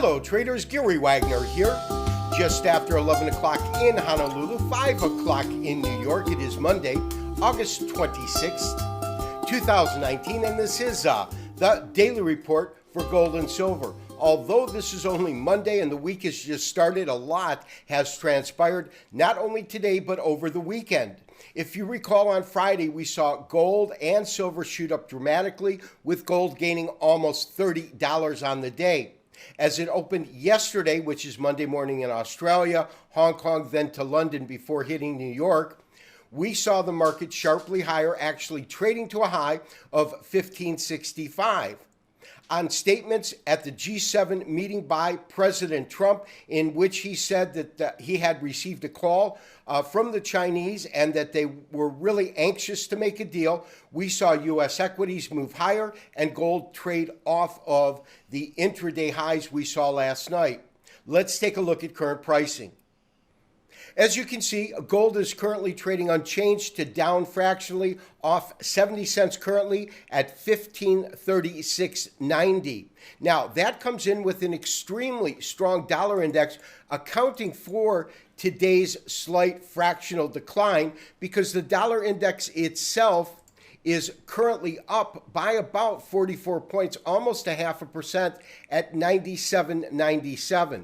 Hello traders, Gary Wagner here. Just after 11 o'clock in Honolulu, 5 o'clock in New York. It is Monday, August 26th, 2019, and this is the Daily Report for Gold and Silver. Although this is only Monday and the week has just started, a lot has transpired, not only today but over the weekend. If you recall, on Friday, we saw gold and silver shoot up dramatically, with gold gaining almost $30 on the day. As it opened yesterday, which is Monday morning in Australia, Hong Kong, then to London before hitting New York, we saw the market sharply higher, actually trading to a high of 1565. On statements at the G7 meeting by President Trump, in which he said that he had received a call from the Chinese and that they were really anxious to make a deal, we saw U.S. equities move higher and gold trade off of the intraday highs we saw last night. Let's take a look at current pricing. As you can see, gold is currently trading unchanged to down fractionally, off 70 cents currently at 1536.90. Now, that comes in with an extremely strong dollar index, accounting for today's slight fractional decline, because the dollar index itself is currently up by about 44 points, almost 0.5% at 97.97.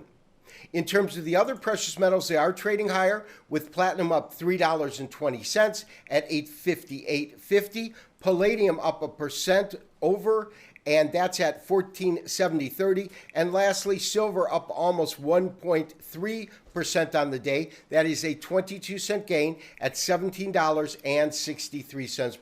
In terms of the other precious metals, they are trading higher, with platinum up $3.20 at $858.50. Palladium up 1% over, and that's at $1470.30. And lastly, silver up almost 1.3% on the day. That is a 22-cent gain at $17.63.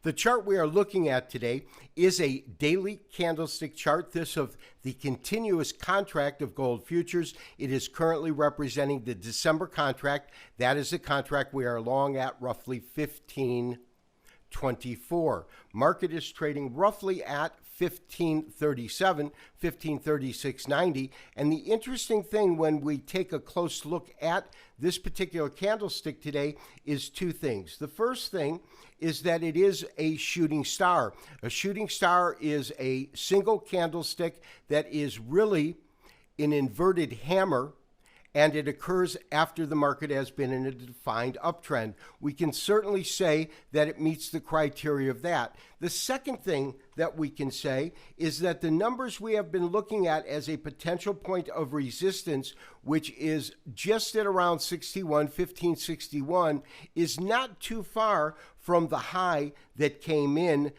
The chart we are looking at today is a daily candlestick chart, this of the continuous contract of gold futures. It is currently representing the December contract. That is the contract we are long at, roughly 1524. Market is trading roughly at 1537, 1536.90. And the interesting thing when we take a close look at this particular candlestick today is two things. The first thing is that it is a shooting star. A shooting star is a single candlestick that is really an inverted hammer, and it occurs after the market has been in a defined uptrend. We can certainly say that it meets the criteria of that. The second thing that we can say is that the numbers we have been looking at as a potential point of resistance, which is just at around 1561, is not too far from the high that came in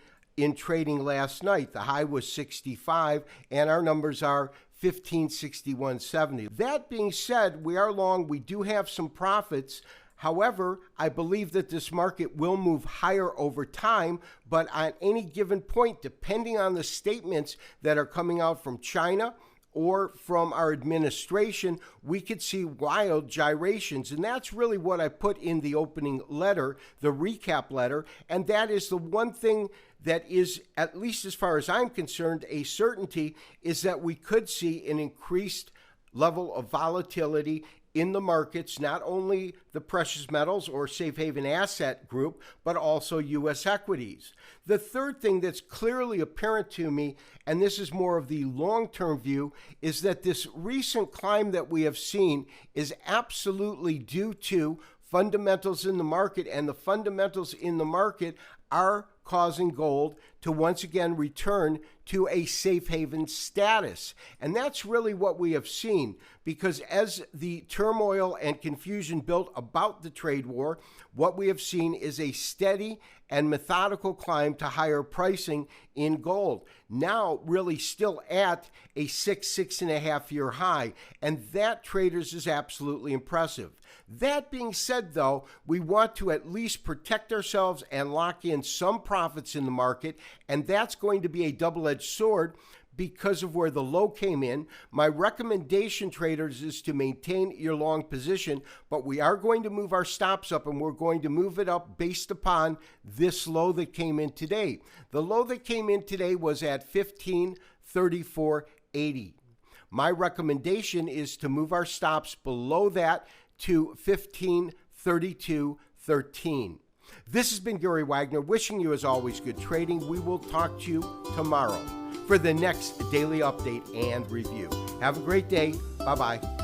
trading last night. The high was 65, and our numbers are 1561.70. That being said, we are long. We do have some profits. However, I believe that this market will move higher over time, but on any given point, depending on the statements that are coming out from China or from our administration, we could see wild gyrations. And that's really what I put in the opening letter, the recap letter, and that is the one thing that is, at least as far as I'm concerned, a certainty, is that we could see an increased level of volatility in the markets, not only the precious metals or safe haven asset group, but also U.S. equities. The third thing that's clearly apparent to me, and this is more of the long-term view, is that this recent climb that we have seen is absolutely due to fundamentals in the market, and the fundamentals in the market are causing gold to once again return to a safe haven status. And that's really what we have seen, because as the turmoil and confusion built about the trade war, what we have seen is a steady and methodical climb to higher pricing in gold, now really still at a 6.5 year high. And that, traders, is absolutely impressive. That being said, though, we want to at least protect ourselves and lock in some profits in the market, and that's going to be a double-edged sword because of where the low came in. My recommendation, traders, is to maintain your long position, but we are going to move our stops up, and we're going to move it up based upon this low that came in today. The low that came in today was at 1534.80. My recommendation is to move our stops below that to 1532.13. This has been Gary Wagner, wishing you, as always, good trading. We will talk to you tomorrow. for the next daily update and review. Have a great day. Bye-bye.